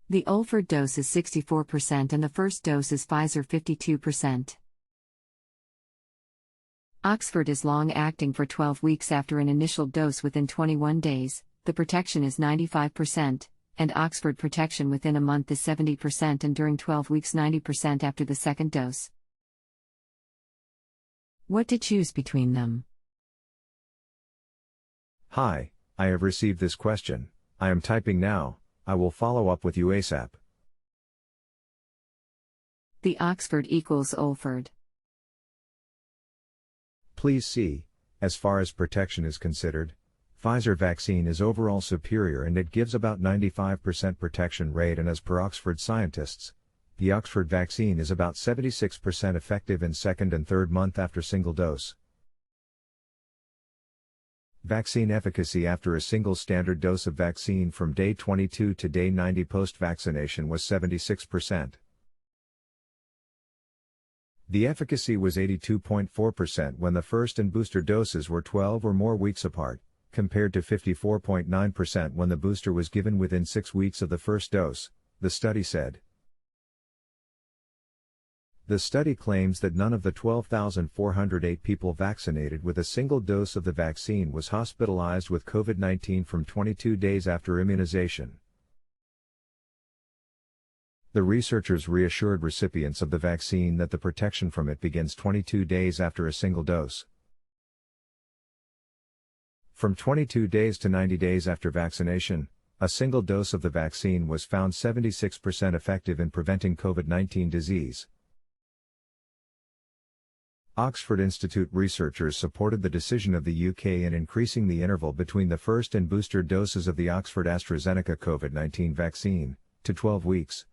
The oleford dose is 64% and the first dose is Pfizer 52%. Oxford is long-acting for 12 weeks after an initial dose within 21 days, the protection is 95%, and Oxford protection within a month is 70% and during 12 weeks 90% after the second dose. What to choose between them? Hi, I have received this question. I am typing now. I will follow up with you ASAP. The Oxford equals oleford. Please see, as far as protection is considered, Pfizer vaccine is overall superior and it gives about 95% protection rate, and as per Oxford scientists, the Oxford vaccine is about 76% effective in second and third month after single dose. Vaccine efficacy after a single standard dose of vaccine from day 22 to day 90 post-vaccination was 76%. The efficacy was 82.4% when the first and booster doses were 12 or more weeks apart, compared to 54.9% when the booster was given within 6 weeks of the first dose, the study said. The study claims that none of the 12,408 people vaccinated with a single dose of the vaccine was hospitalized with COVID-19 from 22 days after immunization. The researchers reassured recipients of the vaccine that the protection from it begins 22 days after a single dose. From 22 days to 90 days after vaccination, a single dose of the vaccine was found 76% effective in preventing COVID-19 disease. Oxford Institute researchers supported the decision of the UK in increasing the interval between the first and booster doses of the Oxford AstraZeneca COVID-19 vaccine to 12 weeks.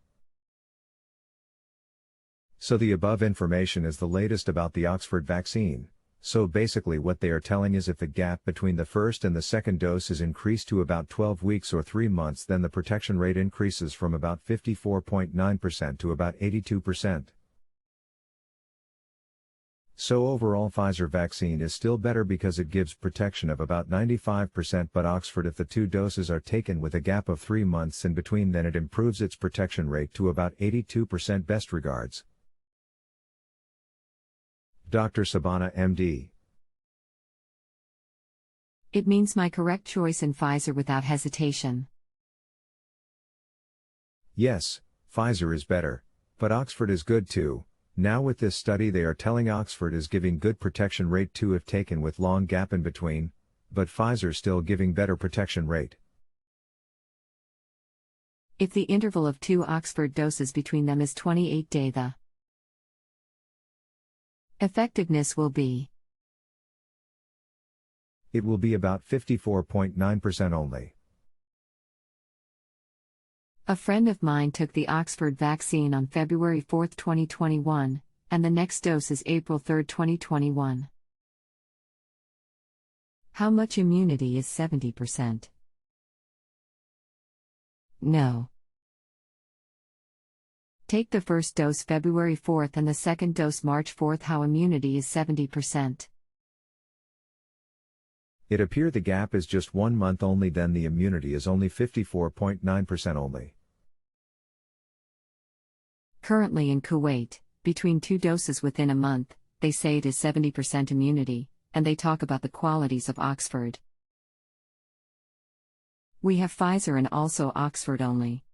So the above information is the latest about the Oxford vaccine. So basically what they are telling is if the gap between the first and the second dose is increased to about 12 weeks or 3 months, then the protection rate increases from about 54.9% to about 82%. So overall Pfizer vaccine is still better because it gives protection of about 95%, but Oxford, if the 2 doses are taken with a gap of 3 months in between, then it improves its protection rate to about 82%. Best regards, Dr. Subbanna MD. It means my correct choice in Pfizer without hesitation. Yes, Pfizer is better, but Oxford is good too. Now with this study they are telling Oxford is giving good protection rate too if taken with long gap in between, but Pfizer still giving better protection rate. If the interval of 2 Oxford doses between them is 28 days, the effectiveness will be. It will be about 54.9% only. A friend of mine took the Oxford vaccine on February 4, 2021, and the next dose is April 3, 2021. How much immunity is 70%? No. Take the first dose February 4 and the second dose March 4. How immunity is 70%? It appear the gap is just 1 month only, then the immunity is only 54.9% only. Currently in Kuwait, between 2 doses within a month, they say it is 70% immunity, and they talk about the qualities of Oxford. We have Pfizer and also Oxford only.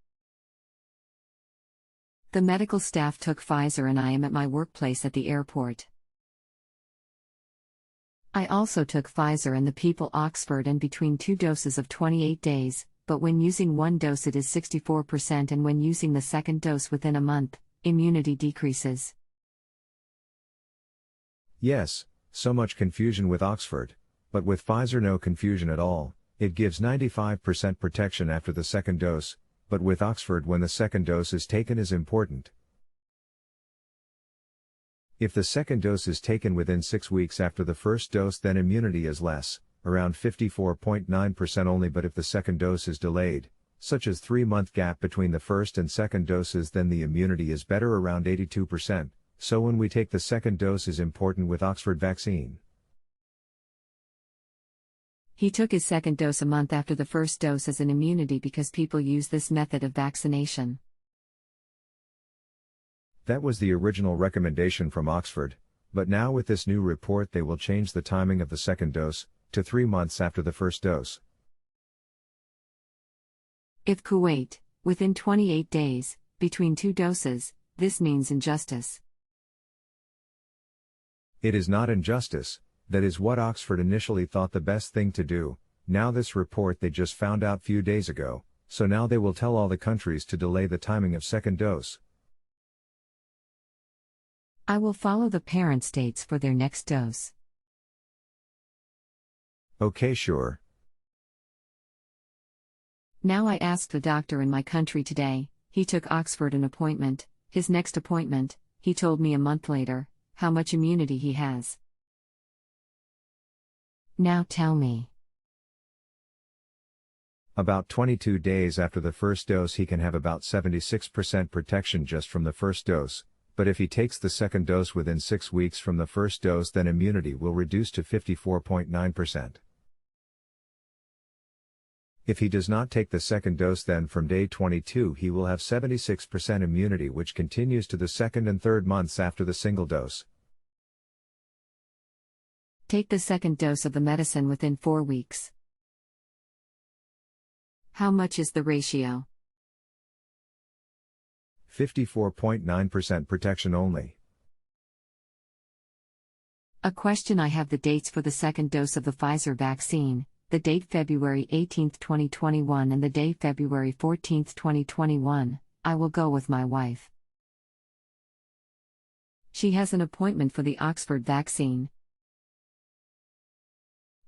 The medical staff took Pfizer and I am at my workplace at the airport. I also took Pfizer and the people Oxford, and between 2 doses of 28 days, but when using 1 dose it is 64%, and when using the second dose within a month, immunity decreases. Yes, so much confusion with Oxford, but with Pfizer no confusion at all. It gives 95% protection after the second dose, but with Oxford when the second dose is taken is important. If the second dose is taken within 6 weeks after the first dose, then immunity is less, around 54.9% only, but if the second dose is delayed, such as 3-month gap between the first and second doses, then the immunity is better, around 82%, so when we take the second dose is important with Oxford vaccine. He took his second dose a month after the first dose as an immunity because people use this method of vaccination. That was the original recommendation from Oxford, but now with this new report they will change the timing of the second dose to 3 months after the first dose. If Kuwait, within 28 days, between 2 doses, this means injustice. It is not injustice, that is what Oxford initially thought the best thing to do. Now this report they just found out few days ago, so now they will tell all the countries to delay the timing of second dose. I will follow the parent states for their next dose. Okay, sure. Now I asked the doctor in my country today, he took Oxford an appointment, his next appointment, he told me a month later, how much immunity he has. Now tell me. About 22 days after the first dose he can have about 76% protection just from the first dose, but if he takes the second dose within 6 weeks from the first dose then immunity will reduce to 54.9%. If he does not take the second dose then from day 22 he will have 76% immunity which continues to the second and third months after the single dose. Take the second dose of the medicine within 4 weeks. How much is the ratio? 54.9% protection only. A question: I have the dates for the second dose of the Pfizer vaccine, the date February 18, 2021 and the date February 14, 2021, I will go with my wife. She has an appointment for the Oxford vaccine.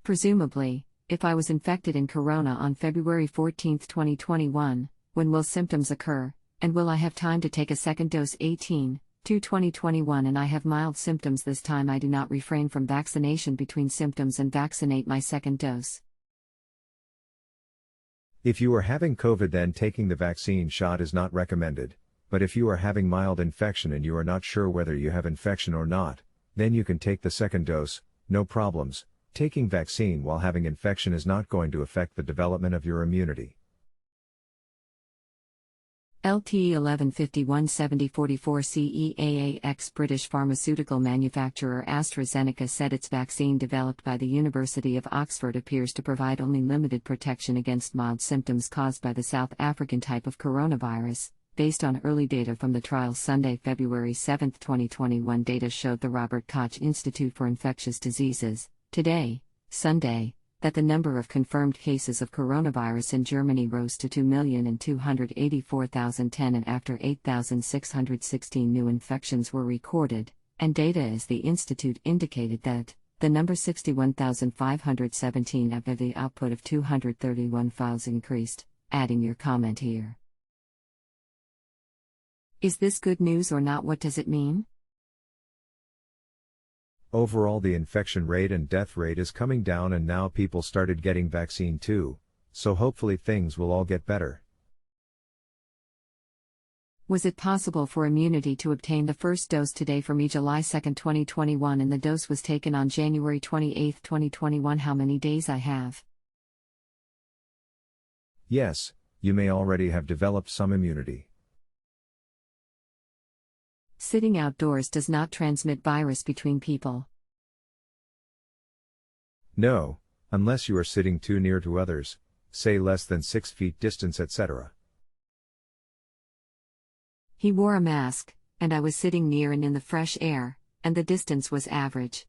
Presumably, if I was infected in corona on February 14, 2021, when will symptoms occur, and will I have time to take a second dose 18/2/2021 and I have mild symptoms this time I do not refrain from vaccination between symptoms and vaccinate my second dose. If you are having COVID then taking the vaccine shot is not recommended, but if you are having mild infection and you are not sure whether you have infection or not, then you can take the second dose, no problems. Taking vaccine while having infection is not going to affect the development of your immunity. LTE 1151/7044 CEAAX British pharmaceutical manufacturer AstraZeneca said its vaccine developed by the University of Oxford appears to provide only limited protection against mild symptoms caused by the South African type of coronavirus. Based on early data from the trial Sunday, February 7, 2021 data showed the Robert Koch Institute for Infectious Diseases, today, Sunday, that the number of confirmed cases of coronavirus in Germany rose to 2,284,010 and after 8,616 new infections were recorded, and data as the institute indicated that the number 61,517 after the output of 231 files increased, adding your comment here. Is this good news or not? What does it mean? Overall the infection rate and death rate is coming down and now people started getting vaccine too, so hopefully things will all get better. Was it possible for immunity to obtain the first dose today for me July 2, 2021 and the dose was taken on January 28, 2021? How many days I have? Yes, you may already have developed some immunity. Sitting outdoors does not transmit virus between people. No, unless you are sitting too near to others, say less than 6 feet distance, etc. He wore a mask, and I was sitting near and in the fresh air, and the distance was average.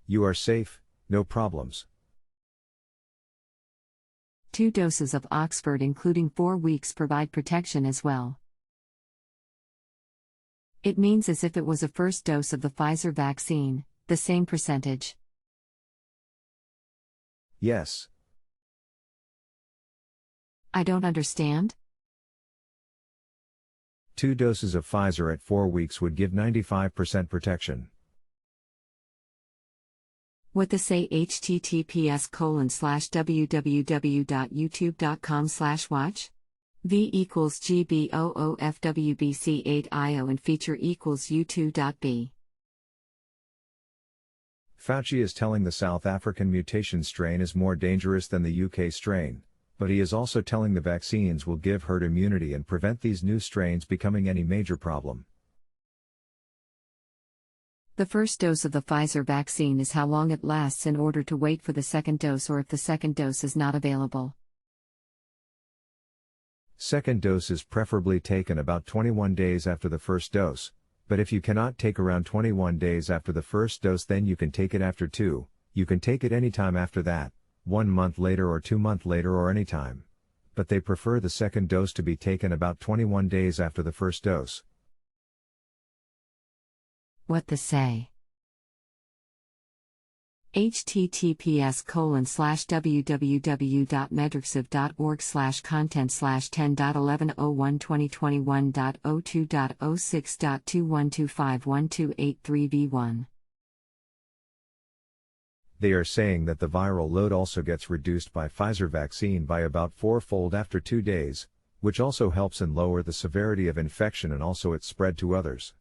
You are safe, no problems. 2 doses of Oxford including 4 weeks provide protection as well. It means as if it was a first dose of the Pfizer vaccine, the same percentage. Yes. I don't understand. 2 doses of Pfizer at 4 weeks would give 95% protection. What the say https://www.youtube.com/watch? V equals GB00FWBC8IO and feature equals U2.B. Fauci is telling the South African mutation strain is more dangerous than the UK strain, but he is also telling the vaccines will give herd immunity and prevent these new strains becoming any major problem. The first dose of the Pfizer vaccine is how long it lasts in order to wait for the second dose or if the second dose is not available. Second dose is preferably taken about 21 days after the first dose, but if you cannot take around 21 days after the first dose, then you can take it after 2, you can take it anytime after that, 1 month later or 2 months later or anytime. But they prefer the second dose to be taken about 21 days after the first dose. What the say? https://www.medrxiv.org/content/10.11012021.02.06.21251283v1. They are saying that the viral load also gets reduced by Pfizer vaccine by about 4-fold after 2 days, which also helps in lower the severity of infection and also its spread to others.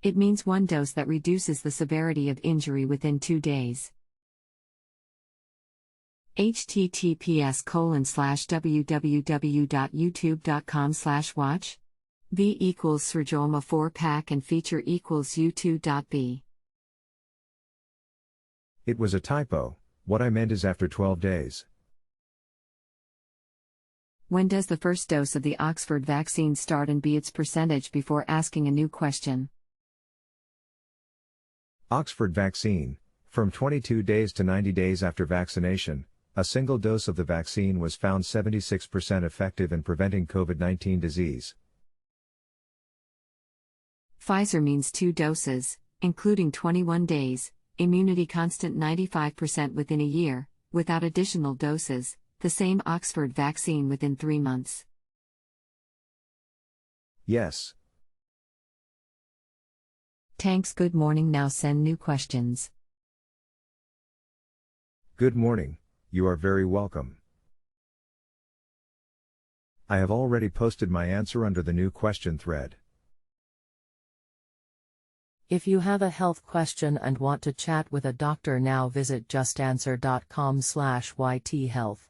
It means one dose that reduces the severity of injury within 2 days. https://www.youtube.com/watch v equals Serjoma 4-pack and feature equals u2.b. It was a typo. What I meant is after 12 days. When does the first dose of the Oxford vaccine start and be its percentage before asking a new question? Oxford vaccine, from 22 days to 90 days after vaccination, a single dose of the vaccine was found 76% effective in preventing COVID-19 disease. Pfizer means 2 doses, including 21 days, immunity constant 95% within a year, without additional doses, the same Oxford vaccine within 3 months. Yes. Tanks, good morning. Now send new questions. Good morning, you are very welcome. I have already posted my answer under the new question thread. If you have a health question and want to chat with a doctor now, visit justanswer.com/ythealth.